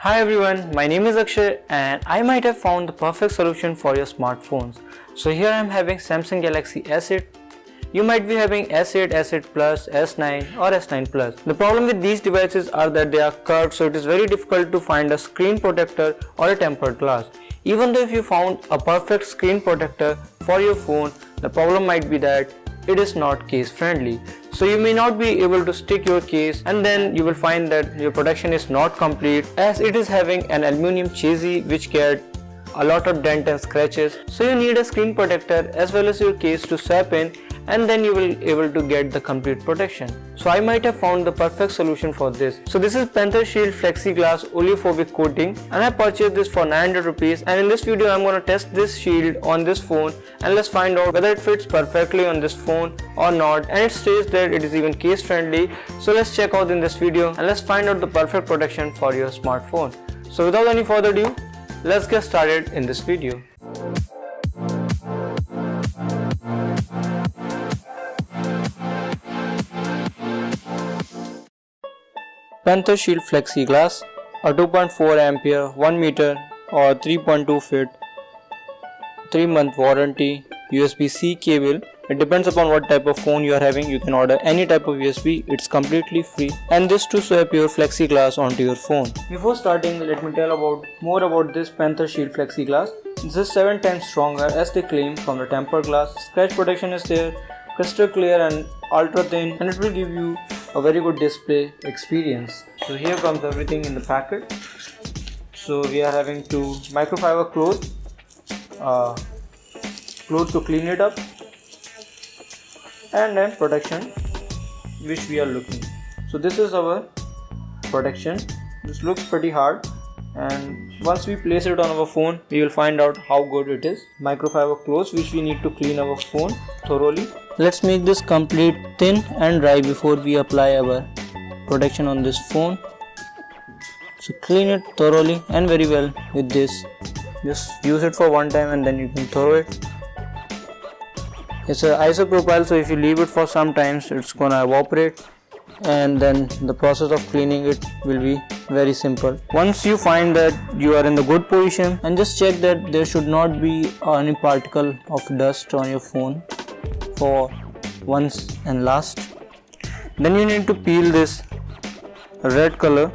Hi everyone, my name is Akshay and I might have found the perfect solution for your smartphones. So here I am having Samsung Galaxy S8. You might be having S8, S8 Plus, S9 or S9 Plus. The problem with these devices are that they are curved, so it is very difficult to find a screen protector or a tempered glass. Even though if you found a perfect screen protector for your phone, the problem might be that it is not case friendly. So you may not be able to stick your case, and then you will find that your protection is not complete as it is having an aluminum chassis which get a lot of dent and scratches. So you need a screen protector as well as your case to swap in, and then you will able to get the complete protection. So I might have found the perfect solution for this. So this is Panthershieldz Flexiglass oleophobic coating, and I purchased this for 900 rupees, and in this video I'm going to test this shield on this phone and let's find out whether it fits perfectly on this phone or not, and it says that it is even case friendly. So let's check out in this video and let's find out the perfect protection for your smartphone. So without any further ado, let's get started in this video. Panthershieldz Flexiglass, a 2.4 ampere, 1 meter or 3.2 feet, 3-month warranty, USB-C cable. It depends upon what type of phone you are having. You can order any type of USB, it's completely free, and this to swap your Flexiglass onto your phone. Before starting, let me tell more about this Panthershieldz Flexiglass. This is 7 times stronger as they claim from the tempered glass. Scratch protection is there, crystal clear and ultra thin, and it will give you a very good display experience. So here comes everything in the packet. So we are having two microfiber cloth to clean it up, and then protection which we are looking. So this is our protection. This looks pretty hard, and once we place it on our phone we will find out how good it is. Microfiber cloths which we need to clean our phone thoroughly. Let's make this complete thin and dry before we apply our protection on this phone. So clean it thoroughly and very well with this. Just use it for one time and then you can throw it. It's an isopropyl, so if you leave it for some times it's gonna evaporate, and then the process of cleaning it will be very simple. Once you find that you are in the good position, and just check that there should not be any particle of dust on your phone for once and last. Then you need to peel this red color.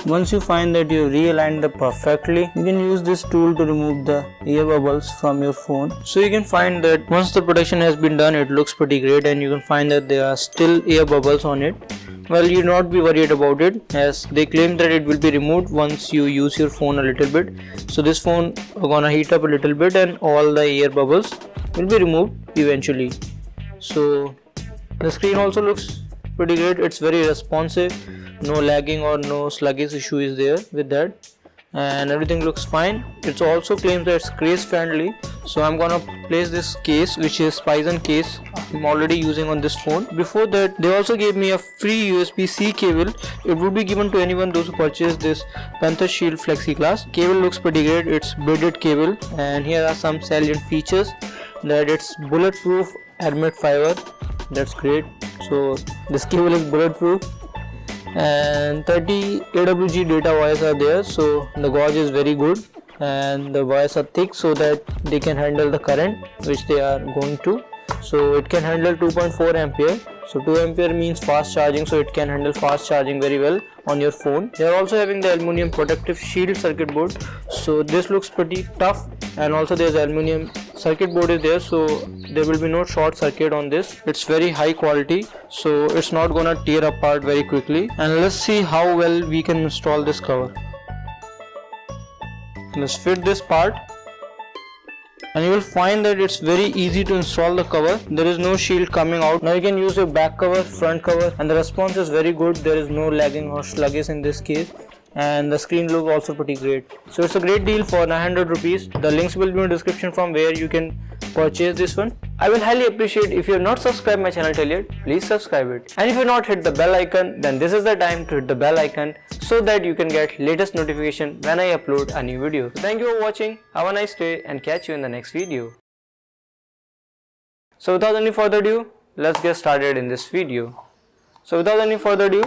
Once you find that you realigned it perfectly, you can use this tool to remove the air bubbles from your phone. So you can find that once the protection has been done, it looks pretty great, and you can find that there are still air bubbles on it. Well, you not be worried about it, as they claim that it will be removed once you use your phone a little bit. So this phone are gonna heat up a little bit and all the air bubbles will be removed eventually. So the screen also looks pretty great. It's very responsive, no lagging or no sluggish issue is there with that, and everything looks fine. It also claims that it's case friendly, so I'm gonna place this case, which is Poison case, I'm already using on this phone. Before that, they also gave me a free USB-C cable. It would be given to anyone those who purchase this Panthershieldz Flexiglass. Cable looks pretty great. It's braided cable, and here are some salient features: that it's bulletproof hermet fiber. That's great. So this cable is bulletproof, and 30 AWG data wires are there, so the gauge is very good, and the wires are thick so that they can handle the current which they are going to. So it can handle 2.4 ampere. So 2 ampere means fast charging, so it can handle fast charging very well on your phone. They are also having the aluminum protective shield circuit board, so this looks pretty tough, and also there's aluminum circuit board is there, so there will be no short circuit on this. It's very high quality, so it's not gonna tear apart very quickly. And let's see how well we can install this cover. Let's fit this part, and you will find that it's very easy to install the cover. There is no shield coming out. Now you can use your back cover, front cover, and the response is very good. There is no lagging or sluggish in this case, and the screen looks also pretty great. So it's a great deal for 900 rupees. The links will be in the description from where you can purchase this one. I will highly appreciate if you have not subscribed my channel till yet, please subscribe it. And if you have not hit the bell icon, then this is the time to hit the bell icon so that you can get latest notification when I upload a new video. So thank you for watching, have a nice day, and catch you in the next video. So without any further ado, let's get started in this video. So without any further ado,